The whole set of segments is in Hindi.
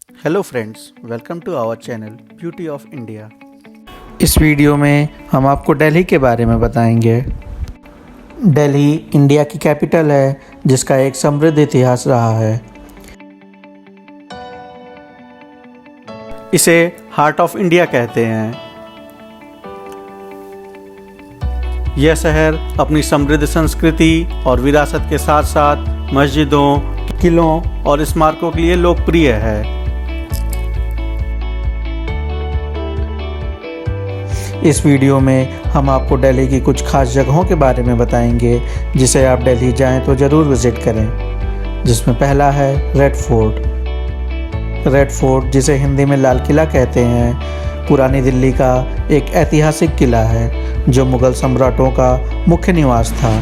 Hello friends, welcome to our channel beauty of India. इस वीडियो में हम आपको दिल्ली के बारे में बताएंगे। दिल्ली इंडिया की कैपिटल है, जिसका एक समृद्ध इतिहास रहा है। इसे हार्ट ऑफ इंडिया कहते हैं। यह शहर अपनी समृद्ध संस्कृति और विरासत के साथ साथ मस्जिदों, किलों और स्मारकों के लिए लोकप्रिय है। इस वीडियो में हम आपको दिल्ली की कुछ खास जगहों के बारे में बताएंगे, जिसे आप दिल्ली जाएं तो ज़रूर विज़िट करें। जिसमें पहला है रेड फोर्ट। रेड फोर्ट, जिसे हिंदी में लाल किला कहते हैं, पुरानी दिल्ली का एक ऐतिहासिक किला है जो मुग़ल सम्राटों का मुख्य निवास था।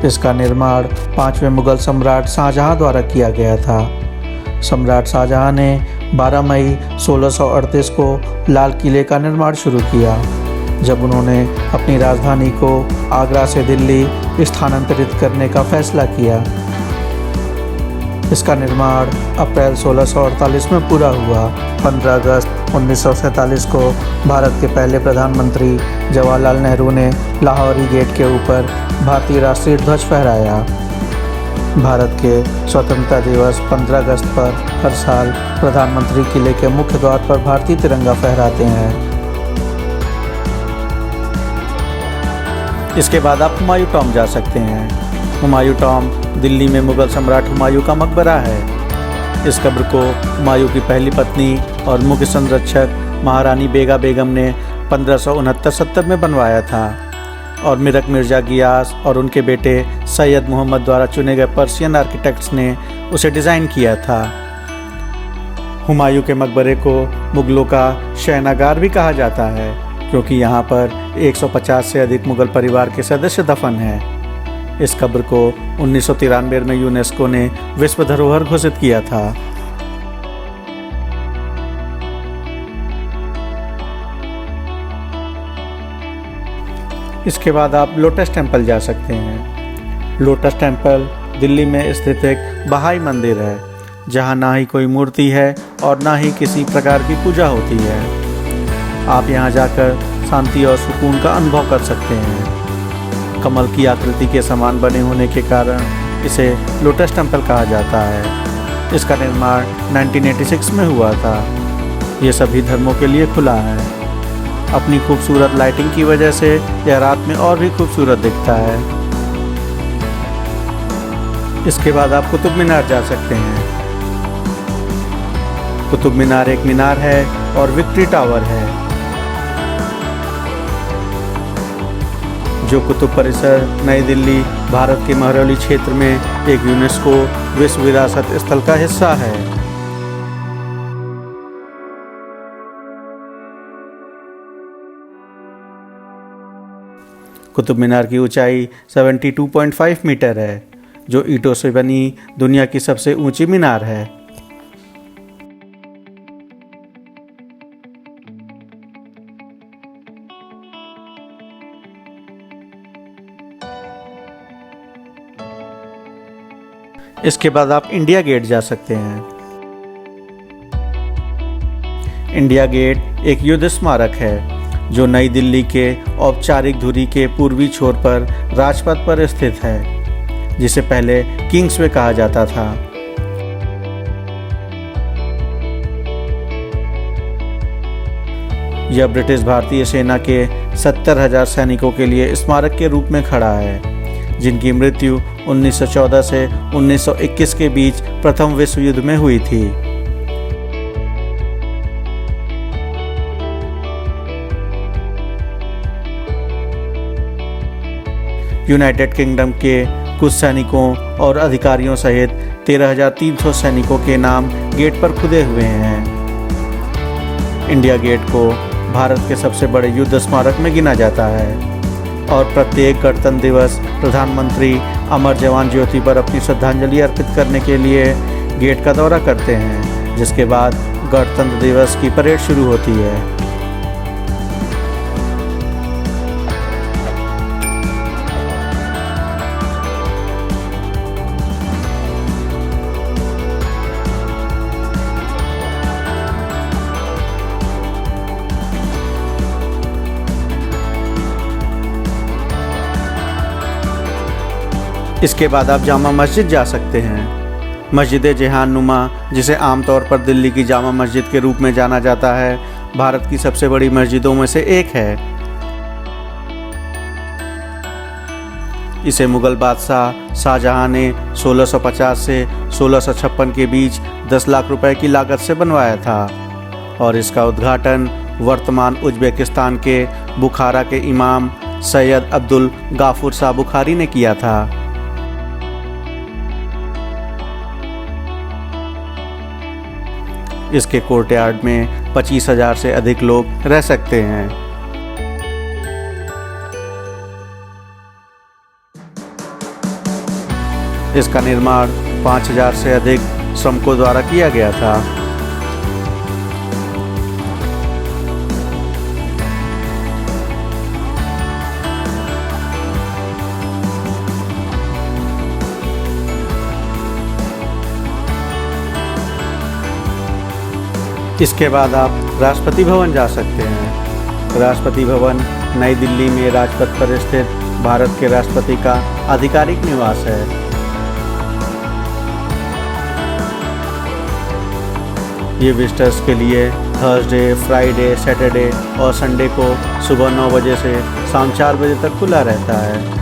इसका निर्माण 5वें मुग़ल सम्राट शाहजहां द्वारा किया गया था। सम्राट शाहजहां ने 12 मई 1638 को लाल किले का निर्माण शुरू किया, जब उन्होंने अपनी राजधानी को आगरा से दिल्ली स्थानांतरित करने का फैसला किया। इसका निर्माण अप्रैल 1648 में पूरा हुआ। 15 अगस्त 1947 को भारत के पहले प्रधानमंत्री जवाहरलाल नेहरू ने लाहौरी गेट के ऊपर भारतीय राष्ट्रीय ध्वज फहराया। भारत के स्वतंत्रता दिवस 15 अगस्त पर हर साल प्रधानमंत्री किले के मुख्य द्वार पर भारतीय तिरंगा फहराते हैं। इसके बाद आप हुमायूं टॉम जा सकते हैं। हुमायूं टॉम दिल्ली में मुग़ल सम्राट हुमायूं का मकबरा है। इस कब्र को हुमायूं की पहली पत्नी और मुख्य संरक्षक महारानी बेगम ने 1569-70 में बनवाया था, और मिरक मिर्ज़ा गियास और उनके बेटे सैयद मोहम्मद द्वारा चुने गए पर्शियन आर्किटेक्ट्स ने उसे डिज़ाइन किया था। हुमायूं के मकबरे को मुग़लों का शयनागार भी कहा जाता है, क्योंकि यहाँ पर 150 से अधिक मुग़ल परिवार के सदस्य दफन हैं। इस कब्र को 1993 में यूनेस्को ने विश्व धरोहर घोषित किया था। इसके बाद आप लोटस टेम्पल जा सकते हैं। लोटस टेम्पल दिल्ली में स्थित एक बहाई मंदिर है, जहां ना ही कोई मूर्ति है और ना ही किसी प्रकार की पूजा होती है। आप यहां जाकर शांति और सुकून का अनुभव कर सकते हैं। कमल की आकृति के समान बने होने के कारण इसे लोटस टेम्पल कहा जाता है। इसका निर्माण 1986 में हुआ था। ये सभी धर्मों के लिए खुला है। अपनी खूबसूरत लाइटिंग की वजह से यह रात में और भी खूबसूरत दिखता है। इसके बाद आप कुतुब मीनार जा सकते हैं। कुतुब मीनार एक मीनार है और विक्ट्री टावर है, जो कुतुब परिसर नई दिल्ली, भारत के महरौली क्षेत्र में एक यूनेस्को विश्व विरासत स्थल का हिस्सा है। कुतुब मीनार की ऊंचाई 72.5 मीटर है, जो ईंटों से बनी दुनिया की सबसे ऊंची मीनार है। इसके बाद आप इंडिया गेट जा सकते हैं। इंडिया गेट एक युद्ध स्मारक है, जो नई दिल्ली के औपचारिक धुरी के पूर्वी छोर पर राजपथ पर स्थित है, जिसे पहले किंग्सवे कहा जाता था। यह ब्रिटिश भारतीय सेना के 70,000 सैनिकों के लिए स्मारक के रूप में खड़ा है, जिनकी मृत्यु 1914 से 1921 के बीच प्रथम विश्व युद्ध में हुई थी। यूनाइटेड किंगडम के कुछ सैनिकों और अधिकारियों सहित 13,300 सैनिकों के नाम गेट पर खुदे हुए हैं। इंडिया गेट को भारत के सबसे बड़े युद्ध स्मारक में गिना जाता है, और प्रत्येक गणतंत्र दिवस प्रधानमंत्री अमर जवान ज्योति पर अपनी श्रद्धांजलि अर्पित करने के लिए गेट का दौरा करते हैं, जिसके बाद गणतंत्र दिवस की परेड शुरू होती है। इसके बाद आप जामा मस्जिद जा सकते हैं। मस्जिद जहान नुमा, जिसे आमतौर पर दिल्ली की जामा मस्जिद के रूप में जाना जाता है, भारत की सबसे बड़ी मस्जिदों में से एक है। इसे मुग़ल बादशाह शाहजहां ने 1650 से 1656 के बीच 10 लाख रुपए की लागत से बनवाया था और इसका उद्घाटन वर्तमान उज़्बेकिस्तान के बुखारा के इमाम सैयद अब्दुल गाफुर शाह बुखारी ने किया था। इसके कोर्टयार्ड में 25,000 से अधिक लोग रह सकते हैं। इसका निर्माण 5,000 से अधिक श्रमिकों द्वारा किया गया था। इसके बाद आप राष्ट्रपति भवन जा सकते हैं। राष्ट्रपति भवन नई दिल्ली में राजपथ पर स्थित भारत के राष्ट्रपति का आधिकारिक निवास है। ये विजिटर्स के लिए थर्सडे, फ्राइडे, सैटरडे और संडे को सुबह 9 बजे से शाम 4 बजे तक खुला रहता है।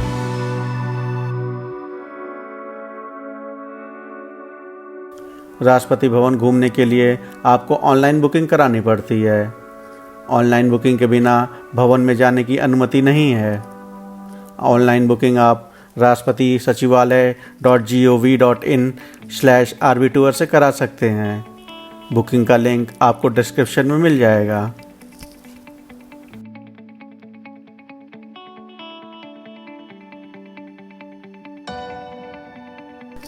राष्ट्रपति भवन घूमने के लिए आपको ऑनलाइन बुकिंग करानी पड़ती है। ऑनलाइन बुकिंग के बिना भवन में जाने की अनुमति नहीं है। ऑनलाइन बुकिंग आप राष्ट्रपति सचिवालय.gov.in/RV टूर से करा सकते हैं। बुकिंग का लिंक आपको डिस्क्रिप्शन में मिल जाएगा।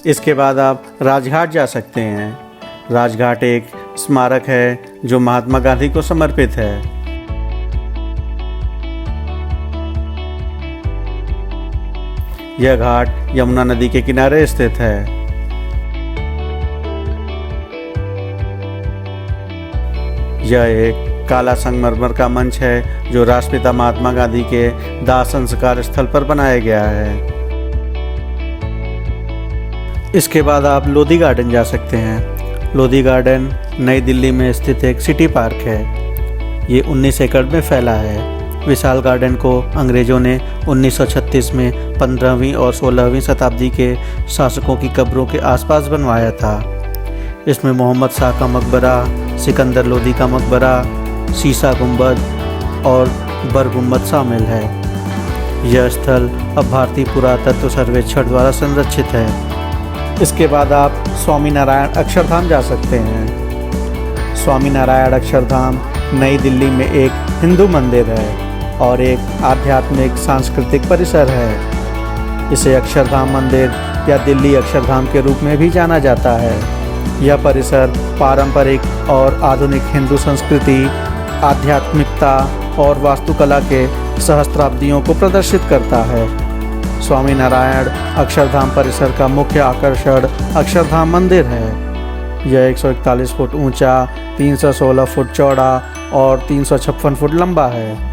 इसके बाद आप राजघाट जा सकते हैं। राजघाट एक स्मारक है जो महात्मा गांधी को समर्पित है। यह घाट यमुना नदी के किनारे स्थित है। यह एक काला संगमरमर का मंच है जो राष्ट्रपिता महात्मा गांधी के दाह संस्कार स्थल पर बनाया गया है। इसके बाद आप लोधी गार्डन जा सकते हैं। लोधी गार्डन नई दिल्ली में स्थित एक सिटी पार्क है। ये 19 एकड़ में फैला है। विशाल गार्डन को अंग्रेज़ों ने 1936 में 15वीं और 16वीं शताब्दी के शासकों की कब्रों के आसपास बनवाया था। इसमें मोहम्मद शाह का मकबरा, सिकंदर लोधी का मकबरा, शीशा गुंबद और बर गुंबद शामिल है। यह स्थल अब भारतीय पुरातत्व सर्वेक्षण द्वारा संरक्षित है। इसके बाद आप स्वामीनारायण अक्षरधाम जा सकते हैं। स्वामीनारायण अक्षरधाम नई दिल्ली में एक हिंदू मंदिर है और एक आध्यात्मिक सांस्कृतिक परिसर है। इसे अक्षरधाम मंदिर या दिल्ली अक्षरधाम के रूप में भी जाना जाता है। यह परिसर पारंपरिक और आधुनिक हिंदू संस्कृति, आध्यात्मिकता और वास्तुकला के सहस्त्राब्दियों को प्रदर्शित करता है। स्वामीनारायण अक्षरधाम परिसर का मुख्य आकर्षण अक्षरधाम मंदिर है। यह 141 फुट ऊंचा, 316 फुट चौड़ा और 356 फुट लंबा है।